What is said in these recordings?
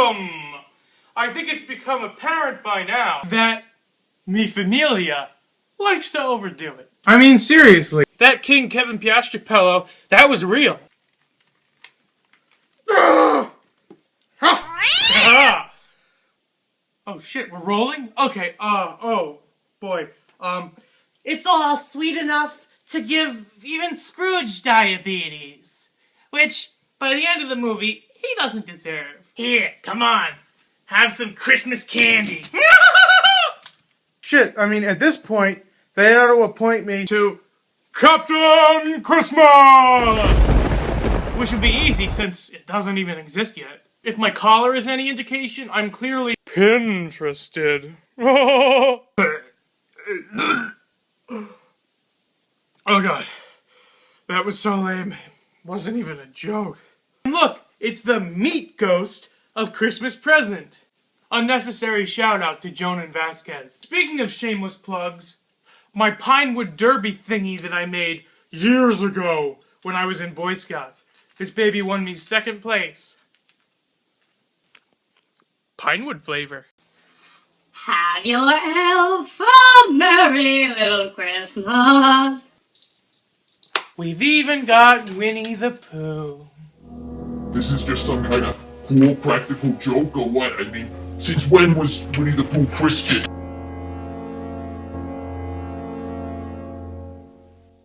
Welcome! I think it's become apparent by now that mi familia likes to overdo it. I mean, seriously. That King Kevin Piastradvent, that was real. Oh shit, we're rolling? Okay, oh boy. It's all sweet enough to give even Scrooge diabetes. Which, by the end of the movie, he doesn't deserve. Here, come on. Have some Christmas candy. Shit, I mean, at this point, they ought to appoint me to Captain Christmas! Which would be easy since it doesn't even exist yet. If my collar is any indication, I'm clearly Pinterested. Oh god. That was so lame. It wasn't even a joke. And look, it's the meat ghost of Christmas Present. Unnecessary shout out to Joan and Vasquez. Speaking of shameless plugs, my Pinewood Derby thingy that I made years ago when I was in Boy Scouts. This baby won me 2nd place. Pinewood flavor. Have your elf a merry little Christmas. We've even got Winnie the Pooh. This is just some kind of cool practical joke or what? I mean, since when was Winnie the Pooh Christian?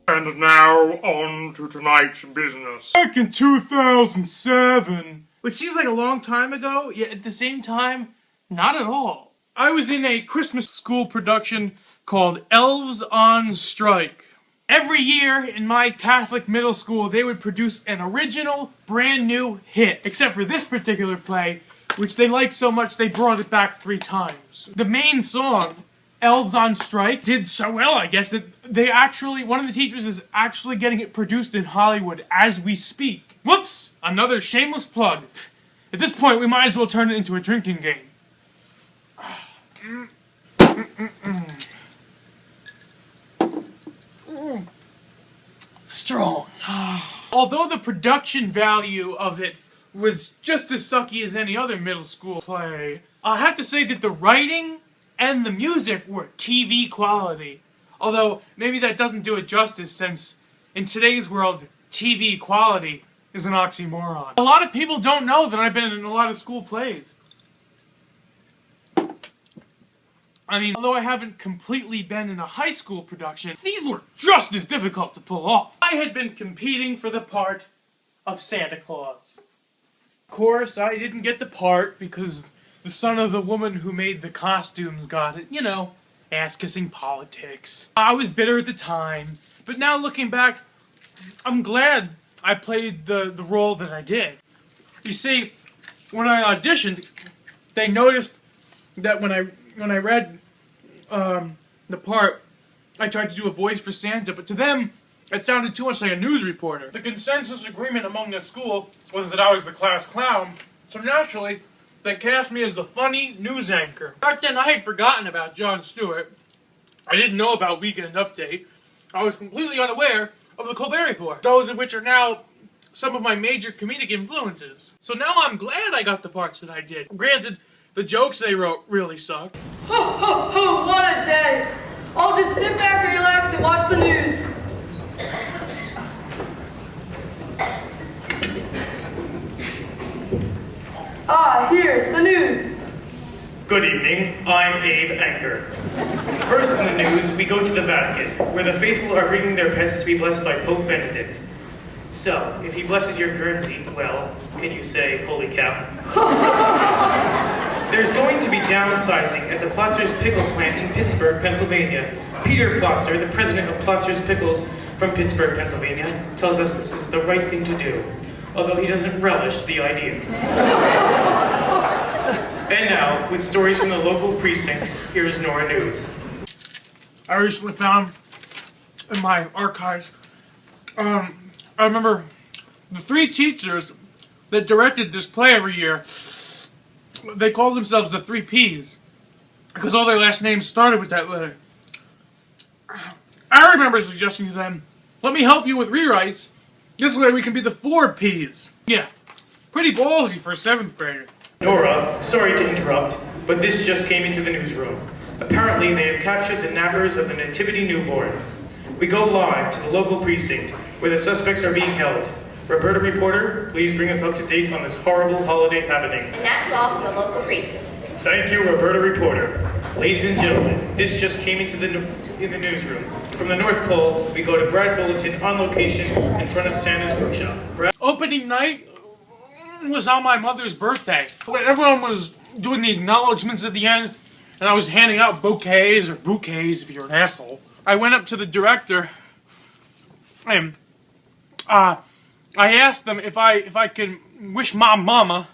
And now, on to tonight's business. Back in 2007, which seems like a long time ago, yet at the same time, not at all. I was in a Christmas school production called Elves on Strike. Every year in my Catholic middle school, they would produce an original, brand new hit. Except for this particular play, which they liked so much they brought it back 3 times. The main song, Elves on Strike, did so well, I guess, that they actually, one of the teachers is actually getting it produced in Hollywood as we speak. Whoops! Another shameless plug. At this point, we might as well turn it into a drinking game. Strong. Although the production value of it was just as sucky as any other middle school play, I have to say that the writing and the music were TV quality. Although, maybe that doesn't do it justice since, in today's world, TV quality is an oxymoron. A lot of people don't know that I've been in a lot of school plays. I mean, although I haven't completely been in a high school production, these were just as difficult to pull off. I had been competing for the part of Santa Claus. Of course, I didn't get the part because the son of the woman who made the costumes got it. You know, ass-kissing politics. I was bitter at the time, but now looking back, I'm glad I played the role that I did. You see, when I auditioned, they noticed that when I read the part, I tried to do a voice for Santa, but to them, it sounded too much like a news reporter. The consensus agreement among the school was that I was the class clown, so naturally, they cast me as the funny news anchor. Back then, I had forgotten about Jon Stewart. I didn't know about Weekend Update. I was completely unaware of the Colbert Report, those of which are now some of my major comedic influences. So now I'm glad I got the parts that I did. Granted, the jokes they wrote really suck. Ho, ho, ho, what a day! I'll just sit back and relax and watch the news. Ah, here's the news. Good evening, I'm Abe Anchor. First in the news, we go to the Vatican, where the faithful are bringing their pets to be blessed by Pope Benedict. So, if he blesses your Guernsey, well, can you say, holy cow? There's going to be downsizing at the Plotzer's Pickle Plant in Pittsburgh, Pennsylvania. Peter Plotzer, the president of Plotzer's Pickles from Pittsburgh, Pennsylvania, tells us this is the right thing to do, although he doesn't relish the idea. And now, with stories from the local precinct, here's Nora News. I recently found in my archives, I remember the 3 teachers that directed this play every year, they called themselves the 3 Ps, because all their last names started with that letter. I remember suggesting to them, let me help you with rewrites, this way we can be the 4 Ps. Yeah, pretty ballsy for a 7th grader. Nora, sorry to interrupt, but this just came into the newsroom. Apparently, they have captured the nabbers of the Nativity newborn. We go live to the local precinct, where the suspects are being held. Roberta reporter, please bring us up to date on this horrible holiday happening. And that's all from the local precinct. Thank you, Roberta reporter. Ladies and gentlemen, this just came into the newsroom. From the North Pole, we go to Brad Bulletin on location in front of Santa's workshop. Brad? Opening night was on my mother's birthday. When everyone was doing the acknowledgments at the end, and I was handing out bouquets, or bouquets if you're an asshole, I went up to the director, and I asked them if I could wish my mama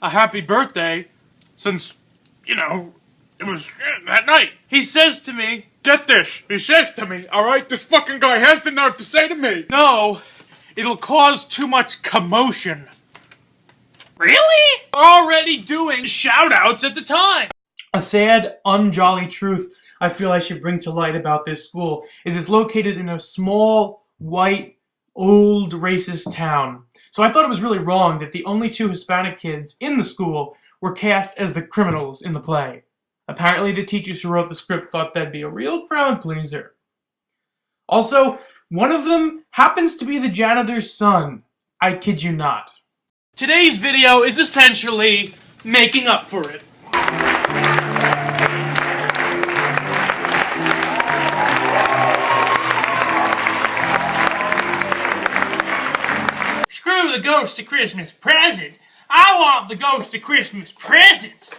a happy birthday, since, you know, it was that night. He says to me, get this, he says to me, alright, this fucking guy has the nerve to say to me, no, it'll cause too much commotion. Really? Already doing shout-outs at the time. A sad, unjolly truth I feel I should bring to light about this school is it's located in a small, white, old, racist town. So I thought it was really wrong that the only 2 Hispanic kids in the school were cast as the criminals in the play. Apparently the teachers who wrote the script thought that'd be a real crowd pleaser. Also, one of them happens to be the janitor's son. I kid you not. Today's video is essentially making up for it. Screw the ghost of Christmas present. I want the ghost of Christmas presents.